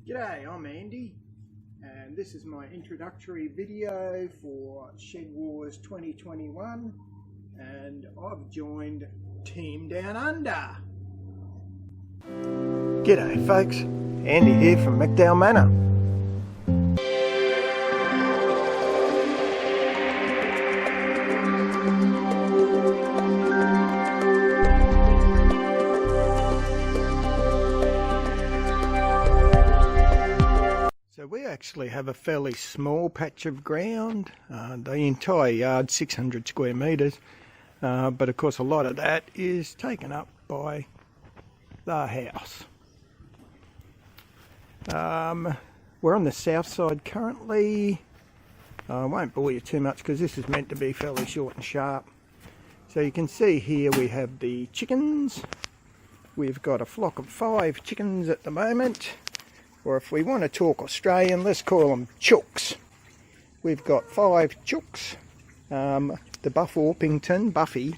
G'day, I'm Andy, and this is my introductory video for SHEDWARS21, and I've joined Team Downunder. G'day folks, Andy here from McDowall Manor. We actually have a fairly small patch of ground, the entire yard 600 square metres, but of course a lot of that is taken up by the house. We're on the south side currently. I won't bore you too much because this is meant to be fairly short and sharp. So you can see here we have the chickens. We've got a flock of 5 chickens at the moment. Or if we want to talk Australian, let's call them chooks. We've got 5 chooks. The Buff Orpington, Buffy,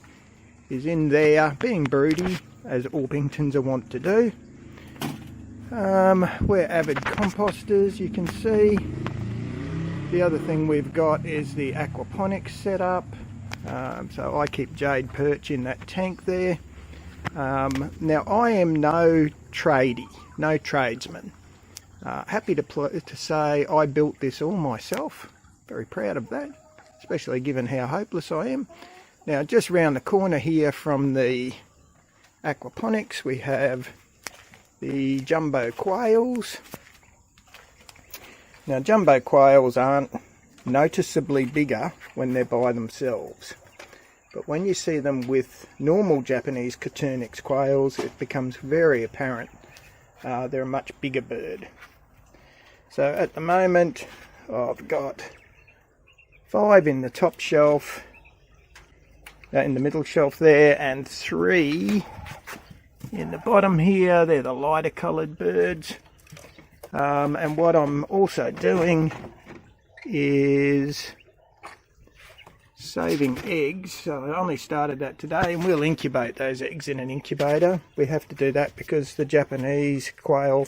is in there being broody, as Orpingtons are wont to do. We're avid composters, you can see. The other thing we've got is the aquaponics setup. So I keep jade perch in that tank there. Now I am no tradie, no tradesman. Happy to say I built this all myself. Very proud of that, especially given how hopeless I am. Now just round the corner here from the aquaponics we have the jumbo quails. Now jumbo quails aren't noticeably bigger when they're by themselves, but when you see them with normal Japanese Coturnix quails it becomes very apparent they're a much bigger bird. So at the moment I've got 5 in the top shelf, in the middle shelf there, and 3 in the bottom here. They're the lighter coloured birds. And what I'm also doing is saving eggs. So I only started that today, and we'll incubate those eggs in an incubator. We have to do that because the Japanese quail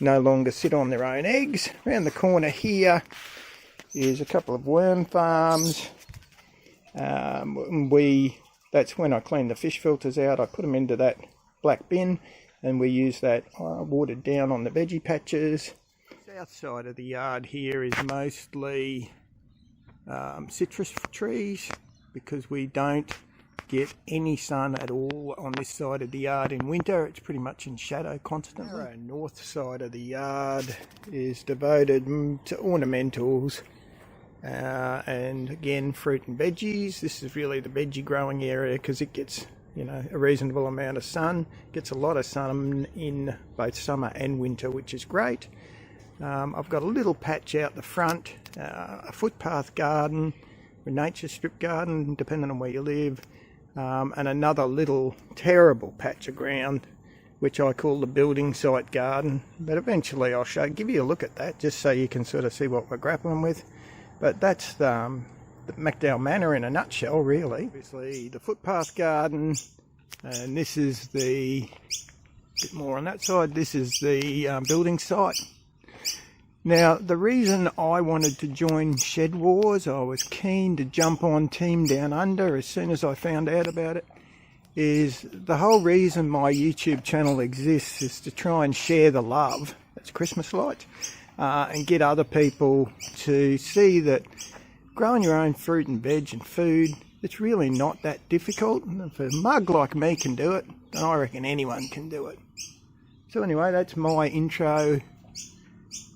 no longer sit on their own eggs. Around the corner here is a couple of worm farms. That's when I clean the fish filters out. I put them into that black bin and we use that watered down on the veggie patches. The south side of the yard here is mostly citrus trees because we don't get any sun at all on this side of the yard in winter. It's pretty much in shadow constantly. Our north side of the yard is devoted to ornamentals and again fruit and veggies. This is really the veggie growing area because it gets, you know, a reasonable amount of sun. Gets a lot of sun in both summer and winter, which is great. I've got a little patch out the front, a footpath garden, a nature strip garden depending on where you live. And another little terrible patch of ground which I call the building site garden, but eventually I'll give you a look at that just so you can sort of see what we're grappling with. But that's the McDowall Manor in a nutshell, really. Obviously the footpath garden, and this is the bit more on that side. This is the building site. Now, the reason I wanted to join Shed Wars, I was keen to jump on Team Downunder as soon as I found out about it, is the whole reason my YouTube channel exists is to try and share the love, that's Christmas lights, and get other people to see that growing your own fruit and veg and food, it's really not that difficult. And if a mug like me can do it, then I reckon anyone can do it. So anyway, that's my intro.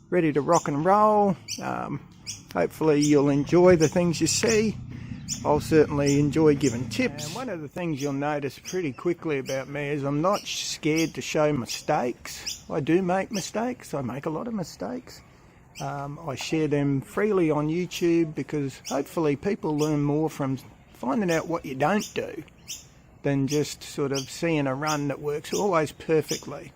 Ready to rock and roll. Hopefully you'll enjoy the things you see. I'll certainly enjoy giving tips. And one of the things you'll notice pretty quickly about me is I'm not scared to show mistakes. I do make mistakes. I make a lot of mistakes. I share them freely on YouTube because hopefully people learn more from finding out what you don't do than just sort of seeing a run that works always perfectly.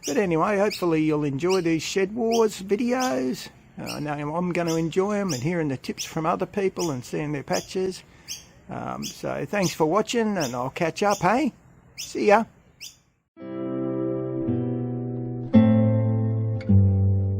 But anyway, hopefully you'll enjoy these Shed Wars videos. I know I'm going to enjoy them and hearing the tips from other people and seeing their patches. So thanks for watching and I'll catch up, hey? See ya.